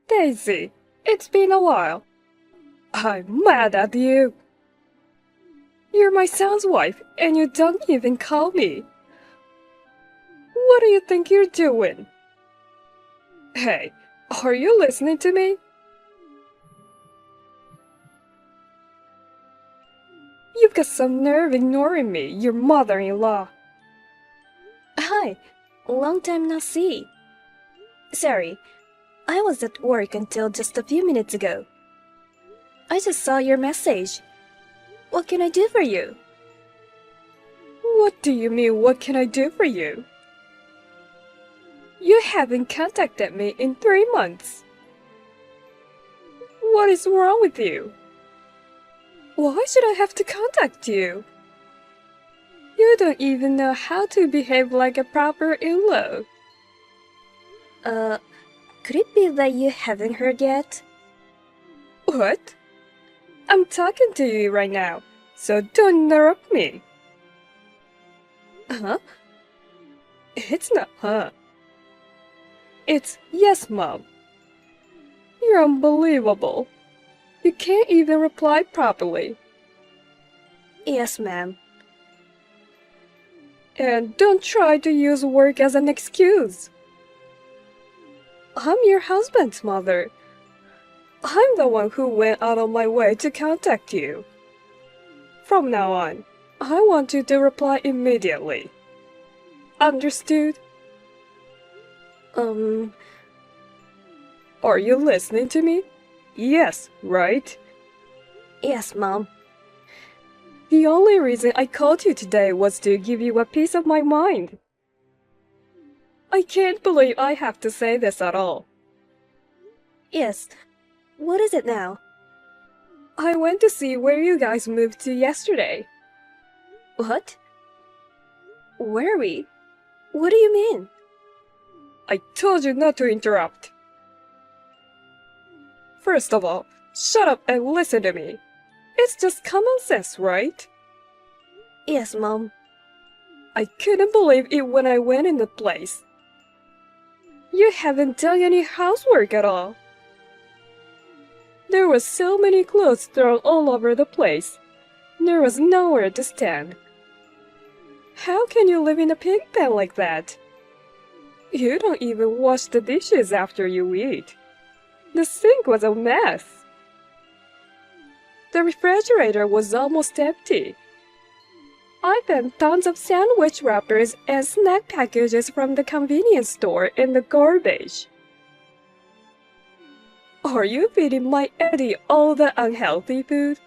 Daisy, it's been a while. I'm mad at you. You're my son's wife, and you don't even call me. What do you think you're doing? Hey, are you listening to me? You've got some nerve ignoring me, your mother-in-law. Hi, long time no see. Sorry, I was at work until just a few minutes ago. I just saw your message. What can I do for you? What do you mean, what can I do for you? You haven't contacted me in 3 months. What is wrong with you? Why should I have to contact you? You don't even know how to behave like a proper in-law. Could it be that you haven't heard yet? What? I'm talking to you right now, so don't interrupt me. Huh? It's not huh. It's yes, Mom. You're unbelievable. You can't even reply properly. Yes, ma'am. And don't try to use work as an excuse. I'm your husband's mother. I'm the one who went out of my way to contact you. From now on, I want you to reply immediately. Understood? Are you listening to me? Yes, right? Yes, Mom. The only reason I called you today was to give you a piece of my mind. I can't believe I have to say this at all. Yes. What is it now? I went to see where you guys moved to yesterday. What? Where are we? What do you mean? I told you not to interrupt. First of all, shut up and listen to me. It's just common sense, right? Yes, Mom. I couldn't believe it when I went in the place. You haven't done any housework at all. There were so many clothes thrown all over the place. There was nowhere to stand. How can you live in a pig pen like that? You don't even wash the dishes after you eat. The sink was a mess. The refrigerator was almost empty. I found tons of sandwich wrappers and snack packages from the convenience store in the garbage. Are you feeding my Eddie all the unhealthy food?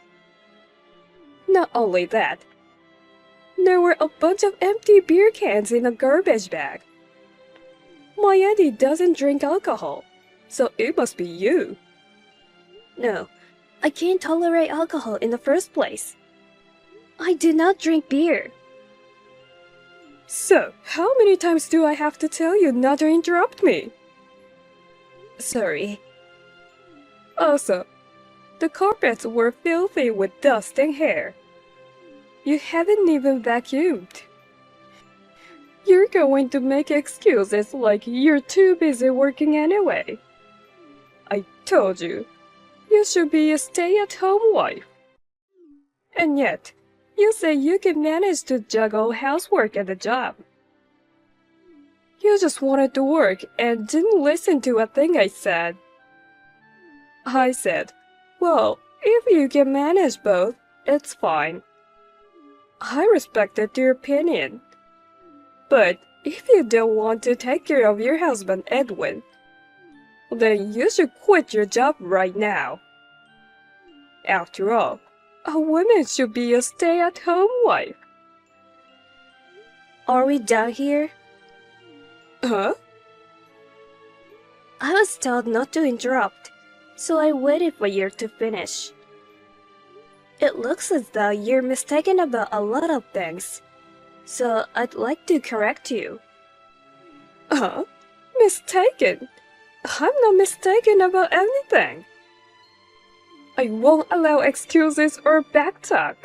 Not only that, there were a bunch of empty beer cans in a garbage bag. My Eddie doesn't drink alcohol, so it must be you. No, I can't tolerate alcohol in the first place. I do not drink beer. So, how many times do I have to tell you not to interrupt me? Sorry. Also, the carpets were filthy with dust and hair. You haven't even vacuumed. You're going to make excuses like you're too busy working anyway. I told you, you should be a stay-at-home wife. And yet, you say you can manage to juggle housework and a job. You just wanted to work and didn't listen to a thing I said. I said, well, if you can manage both, it's fine. I respected your opinion. But if you don't want to take care of your husband, Edwin, then you should quit your job right now. After all, a woman should be a stay-at-home wife. Are we done here? Huh? I was told not to interrupt, so I waited for you to finish. It looks as though you're mistaken about a lot of things, so I'd like to correct you. Huh? Mistaken? I'm not mistaken about anything. I won't allow excuses or backtalk.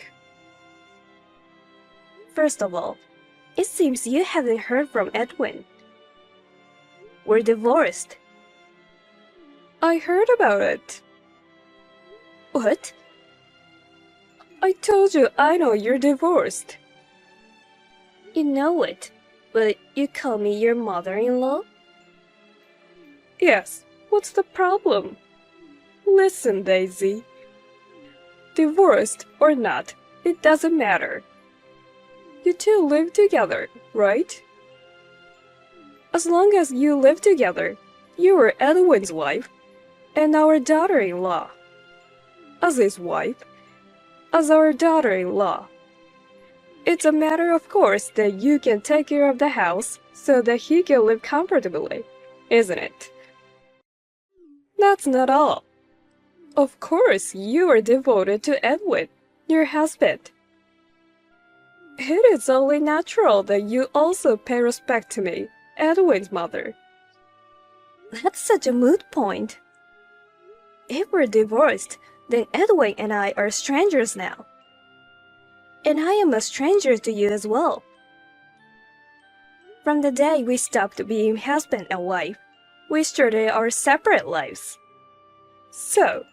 First of all, it seems you haven't heard from Edwin. We're divorced. I heard about it. What? I told you I know you're divorced. You know it, but you call me your mother-in-law? Yes, what's the problem? Listen, Daisy. Divorced or not, it doesn't matter. You two live together, right? As long as you live together, you are Edwin's wife and our daughter-in-law. As his wife, as our daughter-in-law. It's a matter of course that you can take care of the house so that he can live comfortably, isn't it? That's not all. Of course, you are devoted to Edwin, your husband. It is only natural that you also pay respect to me, Edwin's mother. That's such a moot point. If we're divorced, then Edwin and I are strangers now. And I am a stranger to you as well. From the day we stopped being husband and wife, we started our separate lives. So,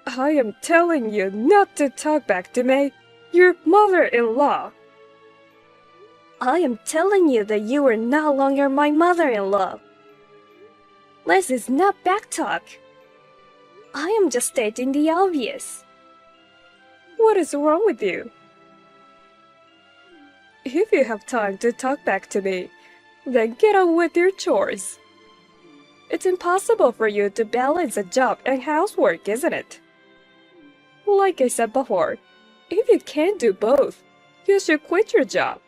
I am telling you not to talk back to me, your mother-in-law. I am telling you that you are no longer my mother-in-law. This is not backtalk. I am just stating the obvious. What is wrong with you? If you have time to talk back to me, then get on with your chores. It's impossible for you to balance a job and housework, isn't it? Like I said before, if you can't do both, you should quit your job.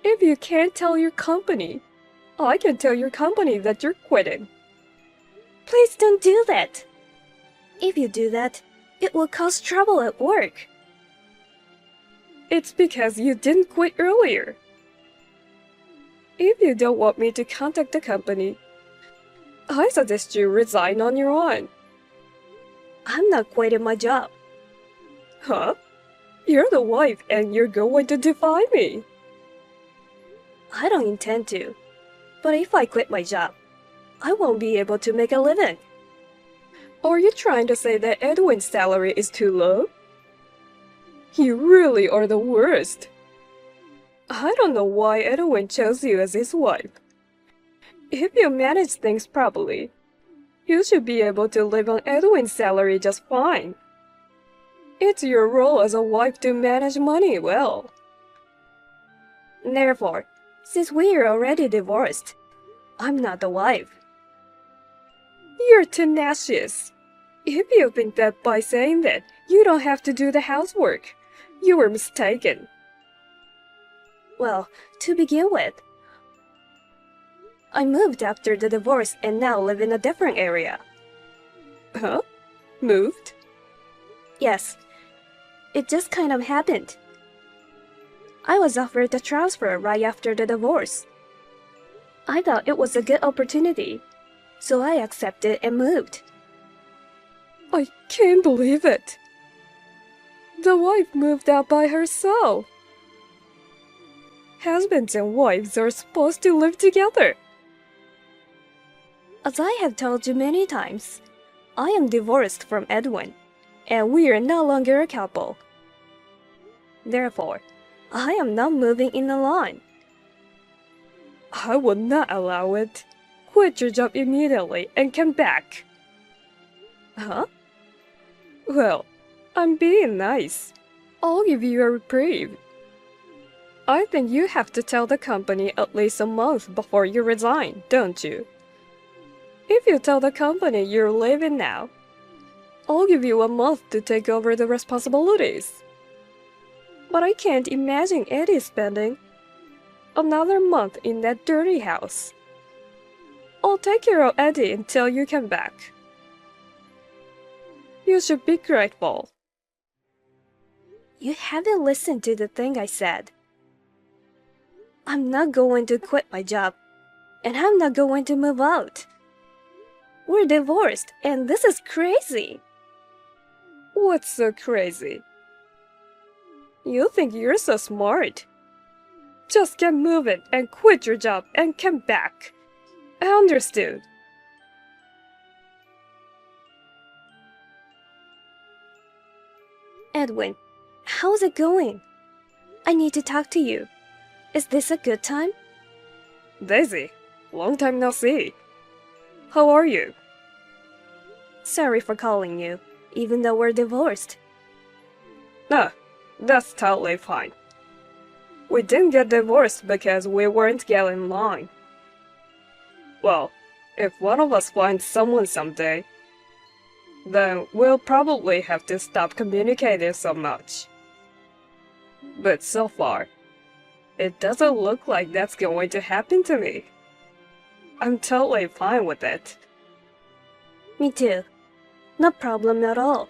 If you can't tell your company, I can tell your company that you're quitting. Please don't do that. If you do that, it will cause trouble at work. It's because you didn't quit earlier. If you don't want me to contact the company, I suggest you resign on your own. I'm not quitting my job. Huh? You're the wife and you're going to defy me. I don't intend to. But if I quit my job, I won't be able to make a living. Are you trying to say that Edwin's salary is too low? You really are the worst. I don't know why Edwin chose you as his wife. If you manage things properly, you should be able to live on Edwin's salary just fine. It's your role as a wife to manage money well. Therefore, since we are already divorced, I'm not the wife. You're tenacious. If you think that by saying that you don't have to do the housework, you were mistaken. Well, to begin with, I moved after the divorce and now live in a different area. Huh? Moved? Yes, it just kind of happened. I was offered a transfer right after the divorce. I thought it was a good opportunity, so I accepted and moved. I can't believe it. The wife moved out by herself. Husbands and wives are supposed to live together. As I have told you many times, I am divorced from Edwin, and we are no longer a couple. Therefore, I am not moving in alone. I will not allow it. Quit your job immediately and come back. Huh? Well, I'm being nice. I'll give you a reprieve. I think you have to tell the company at least a month before you resign, don't you? If you tell the company you're leaving now, I'll give you a month to take over the responsibilities. But I can't imagine Eddie spending another month in that dirty house. I'll take care of Eddie until you come back. You should be grateful. You haven't listened to the thing I said. I'm not going to quit my job, and I'm not going to move out. We're divorced, and this is crazy. What's so crazy? You think you're so smart. Just get moving and quit your job and come back. I understood. Edwin, how's it going? I need to talk to you. Is this a good time? Daisy, long time no see. How are you? Sorry for calling you, even though we're divorced. No, that's totally fine. We didn't get divorced because we weren't getting along. Well, if one of us finds someone someday, then we'll probably have to stop communicating so much. But so far, it doesn't look like that's going to happen to me. I'm totally fine with it. Me too. No problem at all.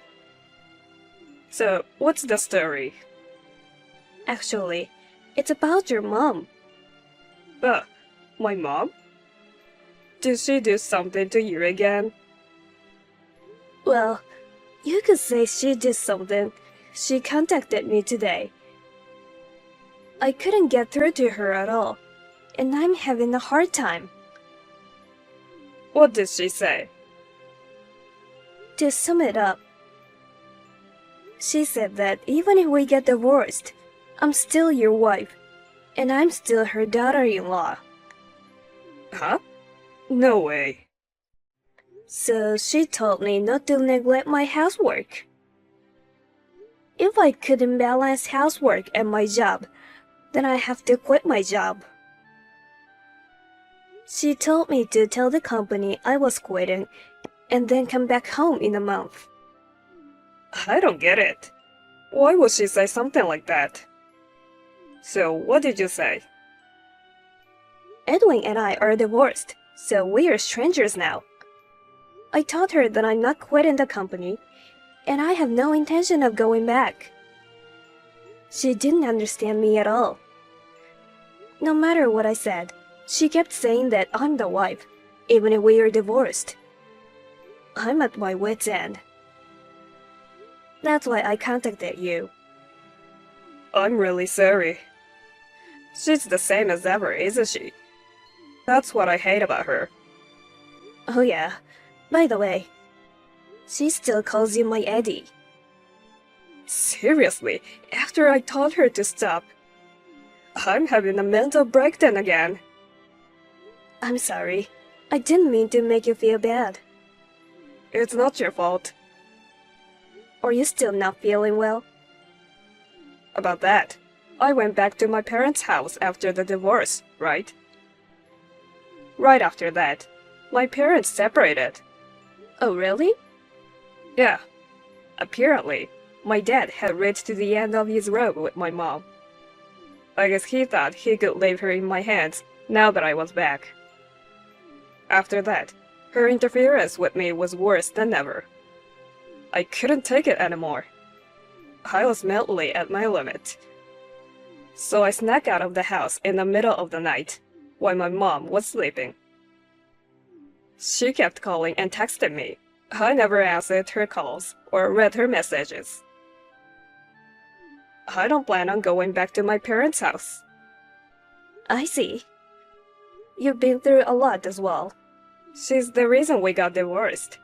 So, what's the story? Actually, it's about your mom. My mom? Did she do something to you again? Well, you could say she did something. She contacted me today. I couldn't get through to her at all, and I'm having a hard time. What did she say? To sum it up, she said that even if we get divorced, I'm still your wife, and I'm still her daughter-in-law. Huh? No way. So she told me not to neglect my housework. If I couldn't balance housework and my job, then I have to quit my job. She told me to tell the company I was quitting and then come back home in a month. I don't get it. Why would she say something like that? So, what did you say? Edwin and I are divorced, so we are strangers now. I told her that I'm not quitting the company, and I have no intention of going back. She didn't understand me at all. No matter what I said, she kept saying that I'm the wife, even if we are divorced. I'm at my wit's end. That's why I contacted you. I'm really sorry. She's the same as ever, isn't she? That's what I hate about her. Oh yeah, by the way, she still calls you my Eddie. Seriously, after I told her to stop, I'm having a mental breakdown again. I'm sorry. I didn't mean to make you feel bad. It's not your fault. Are you still not feeling well? About that, I went back to my parents' house after the divorce, right? Right after that, my parents separated. Oh really? Yeah. Apparently, my dad had reached to the end of his rope with my mom. I guess he thought he could leave her in my hands now that I was back. After that, her interference with me was worse than ever. I couldn't take it anymore. I was mentally at my limit. So I snuck out of the house in the middle of the night, while my mom was sleeping. She kept calling and texting me. I never answered her calls or read her messages. I don't plan on going back to my parents' house. I see. You've been through a lot as well. She's the reason we got divorced.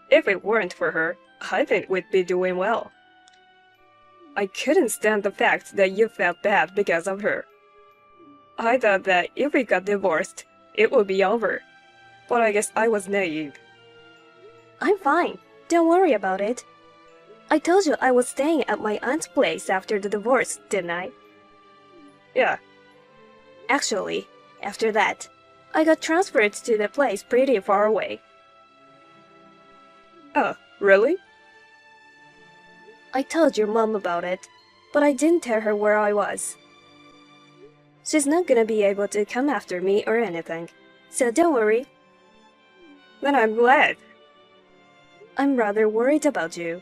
If it weren't for her, I think we'd be doing well. I couldn't stand the fact that you felt bad because of her. I thought that if we got divorced, it would be over. But I guess I was naive. I'm fine. Don't worry about it. I told you I was staying at my aunt's place after the divorce, didn't I? Yeah. Actually, after that, I got transferred to the place pretty far away. Oh, really? I told your mom about it, but I didn't tell her where I was. She's not gonna be able to come after me or anything, so don't worry. Then I'm glad. I'm rather worried about you.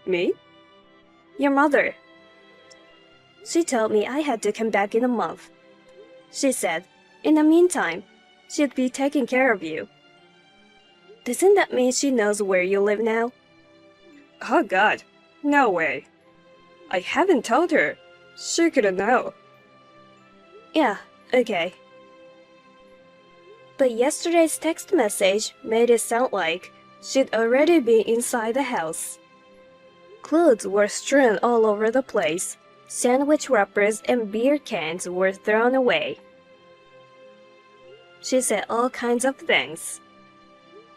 Me? Your mother. She told me I had to come back in a month. She said, in the meantime, she'd be taking care of you. Doesn't that mean she knows where you live now? Oh God, no way. I haven't told her. She couldn't know. Yeah, okay. But yesterday's text message made it sound like she'd already been inside the house. Clothes were strewn all over the place. Sandwich wrappers and beer cans were thrown away. She said all kinds of things.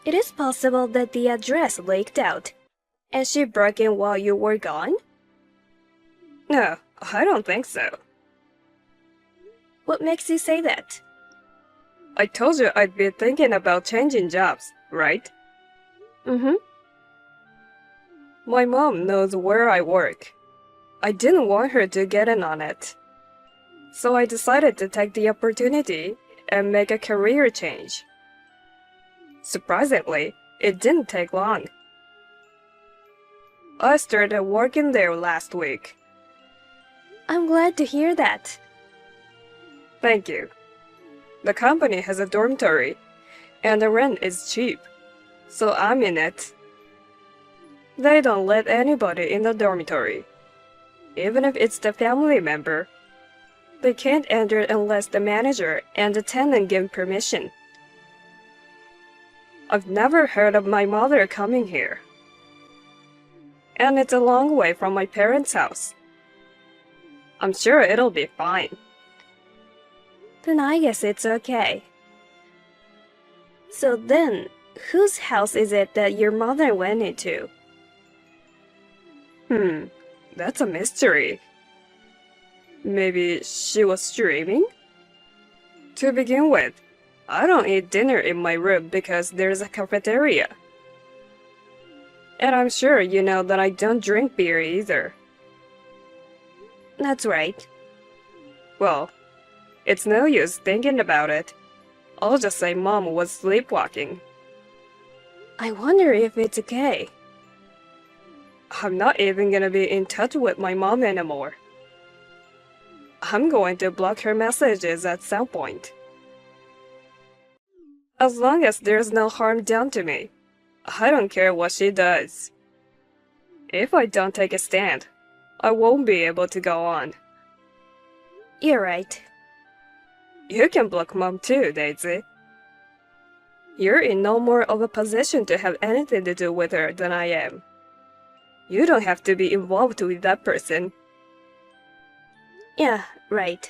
It is possible that the address leaked out, and she broke in while you were gone? No, I don't think so. What makes you say that? I told you I'd be thinking about changing jobs, right? Mm-hmm. My mom knows where I work. I didn't want her to get in on it. So I decided to take the opportunity and make a career change. Surprisingly, it didn't take long. I started working there last week. I'm glad to hear that. Thank you. The company has a dormitory, and the rent is cheap, so I'm in it. They don't let anybody in the dormitory, even if it's the family member. They can't enter unless the manager and the tenant give permission. I've never heard of my mother coming here. And it's a long way from my parents' house. I'm sure it'll be fine. Then I guess it's okay. So then, whose house is it that your mother went into? That's a mystery. Maybe she was streaming? To begin with, I don't eat dinner in my room because there's a cafeteria. And I'm sure you know that I don't drink beer either. That's right. Well, it's no use thinking about it. I'll just say Mom was sleepwalking. I wonder if it's okay. I'm not even gonna be in touch with my mom anymore. I'm going to block her messages at some point. As long as there's no harm done to me, I don't care what she does. If I don't take a stand, I won't be able to go on. You're right. You can block Mom too, Daisy. You're in no more of a position to have anything to do with her than I am. You don't have to be involved with that person. Yeah, right.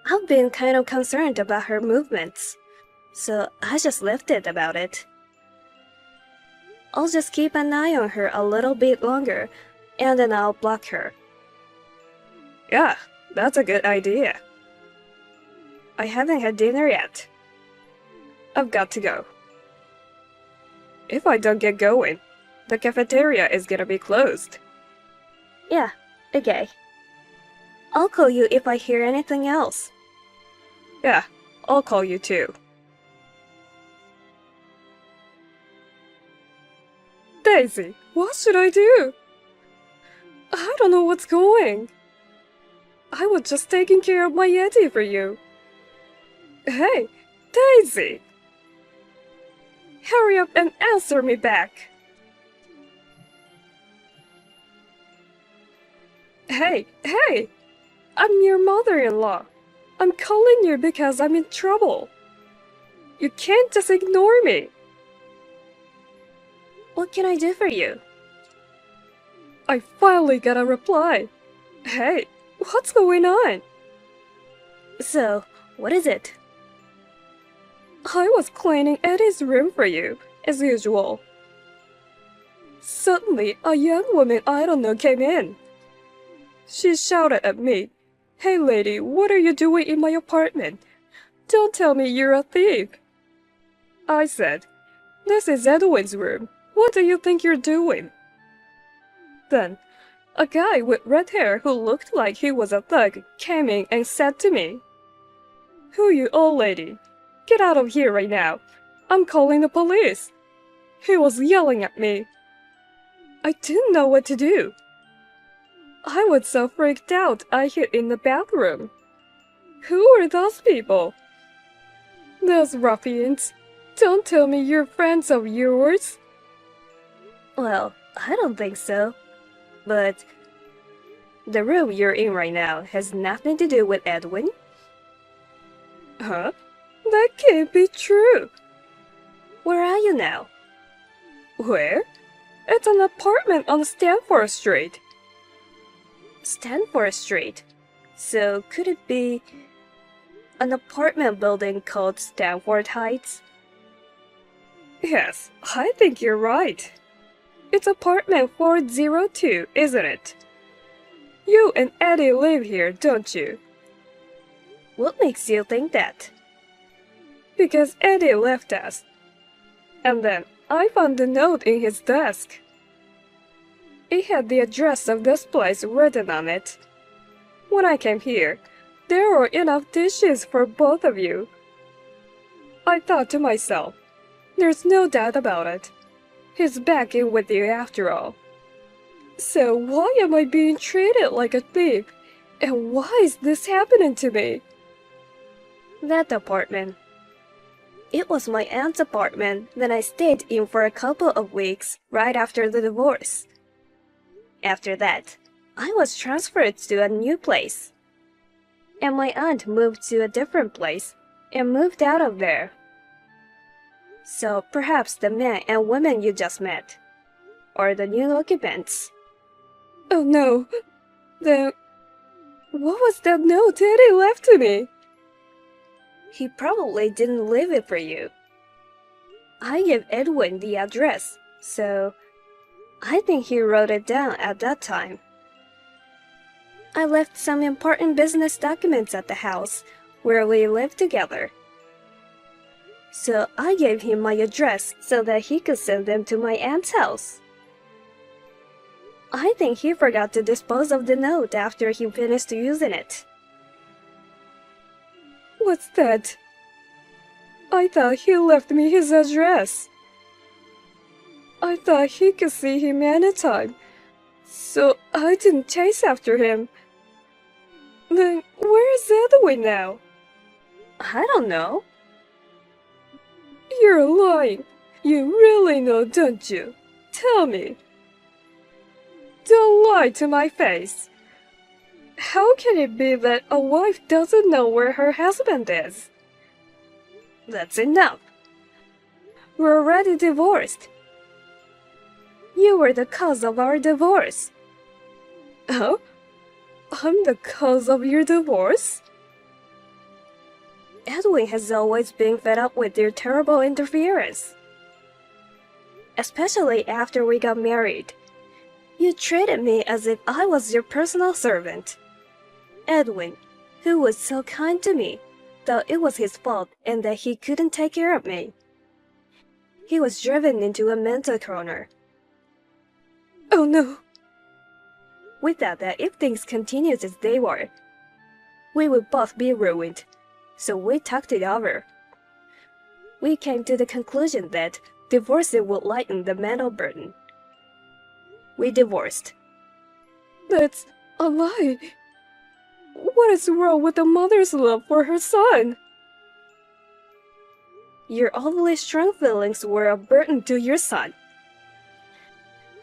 I've been kind of concerned about her movements, so I just left it about it. I'll just keep an eye on her a little bit longer, and then I'll block her. Yeah, that's a good idea. I haven't had dinner yet. I've got to go. If I don't get going, the cafeteria is gonna be closed. Yeah, okay. I'll call you if I hear anything else. Yeah, I'll call you too. Daisy, what should I do? I don't know what's going. I was just taking care of my Yeti for you. Hey, Daisy! Hurry up and answer me back. Hey! I'm your mother-in-law. I'm calling you because I'm in trouble. You can't just ignore me. What can I do for you? I finally got a reply. Hey, what's going on? So, what is it? I was cleaning Eddie's room for you, as usual. Suddenly, a young woman I don't know came in. She shouted at me, "Hey lady, what are you doing in my apartment? Don't tell me you're a thief." I said, "This is Edwin's room. What do you think you're doing?" Then, a guy with red hair who looked like he was a thug came in and said to me, "Who you old lady? Get out of here right now. I'm calling the police." He was yelling at me. I didn't know what to do. I was so freaked out I hid in the bathroom. Who are those people? Those ruffians. Don't tell me you're friends of yours. Well, I don't think so. But the room you're in right now has nothing to do with Edwin. Huh? That can't be true. Where are you now? Where? It's an apartment on Stanford Street. Stanford Street. So could it be an apartment building called Stanford Heights? Yes, I think you're right. It's apartment 402, isn't it? You and Eddie live here, don't you? What makes you think that? Because Eddie left us. And then I found the note in his desk. It had the address of this place written on it. When I came here, there were enough dishes for both of you. I thought to myself, there's no doubt about it. He's back in with you after all. So why am I being treated like a thief? And why is this happening to me? That apartment. It was my aunt's apartment that I stayed in for a couple of weeks right after the divorce. After that, I was transferred to a new place. And my aunt moved to a different place and moved out of there. So perhaps the men and women you just met are the new occupants. Oh no. Then what was that note Eddie left to me? He probably didn't leave it for you. I gave Edwin the address, so I think he wrote it down at that time. I left some important business documents at the house where we lived together. So I gave him my address so that he could send them to my aunt's house. I think he forgot to dispose of the note after he finished using it. What's that? I thought he left me his address. I thought he could see him anytime, so I didn't chase after him. Then where is Edwin now? I don't know. You're lying. You really know, don't you? Tell me. Don't lie to my face. How can it be that a wife doesn't know where her husband is? That's enough. We're already divorced. You were the cause of our divorce. Oh? I'm the cause of your divorce? Edwin has always been fed up with your terrible interference. Especially after we got married. You treated me as if I was your personal servant. Edwin, who was so kind to me, thought it was his fault and that he couldn't take care of me. He was driven into a mental corner. Oh no. We thought that if things continued as they were, we would both be ruined, so we talked it over. We came to the conclusion that divorcing would lighten the mental burden. We divorced. That's a lie. What is wrong with a mother's love for her son? Your overly strong feelings were a burden to your son.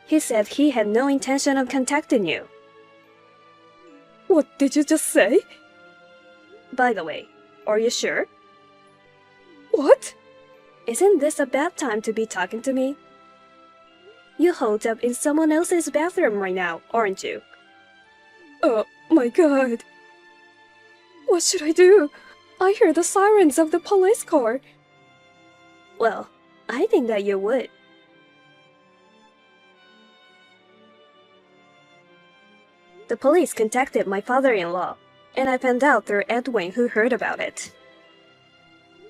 He said he had no intention of contacting you. What did you just say? By the way, are you sure? What? Isn't this a bad time to be talking to me? You holed up in someone else's bathroom right now, aren't you? Oh my god. What should I do? I hear the sirens of the police car. Well, I think that you would. The police contacted my father-in-law, and I found out through Edwin who heard about it.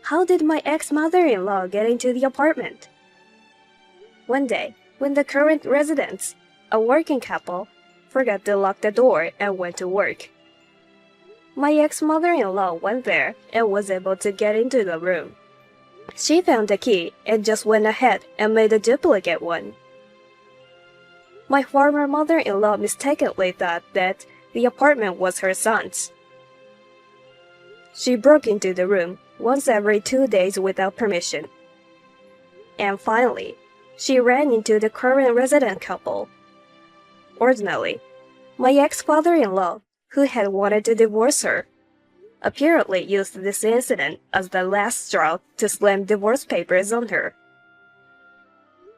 How did my ex-mother-in-law get into the apartment? One day, when the current residents, a working couple, forgot to lock the door and went to work. My ex-mother-in-law went there and was able to get into the room. She found the key and just went ahead and made a duplicate one. My former mother-in-law mistakenly thought that the apartment was her son's. She broke into the room once every 2 days without permission. And finally, she ran into the current resident couple. Ordinarily, my ex-father-in-law, who had wanted to divorce her, apparently used this incident as the last straw to slam divorce papers on her.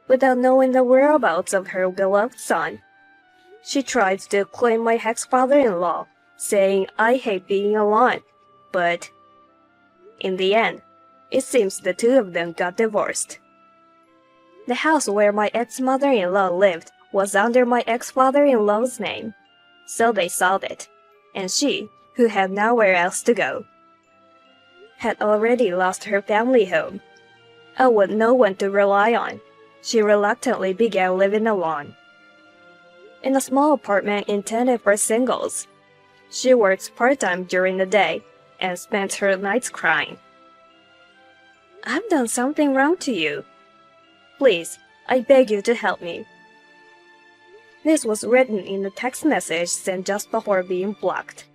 without knowing the whereabouts of her beloved son. She tried to claim my ex-father-in-law, saying I hate being alone, but in the end, it seems the two of them got divorced. The house where my ex-mother-in-law lived was under my ex-father-in-law's name, so they sold it, and she, who had nowhere else to go, had already lost her family home. With no one to rely on, she reluctantly began living alone. In a small apartment intended for singles, she works part-time during the day and spends her nights crying. I've done something wrong to you. Please, I beg you to help me. This was written in a text message sent just before being blocked.